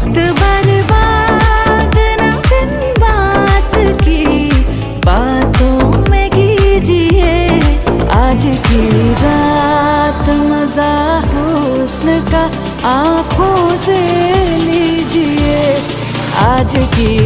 वक्त बर्बाद न बिन बात की बातों में कीजिए। आज की रात मजा हुस्न का आँखों से लीजिए। आज की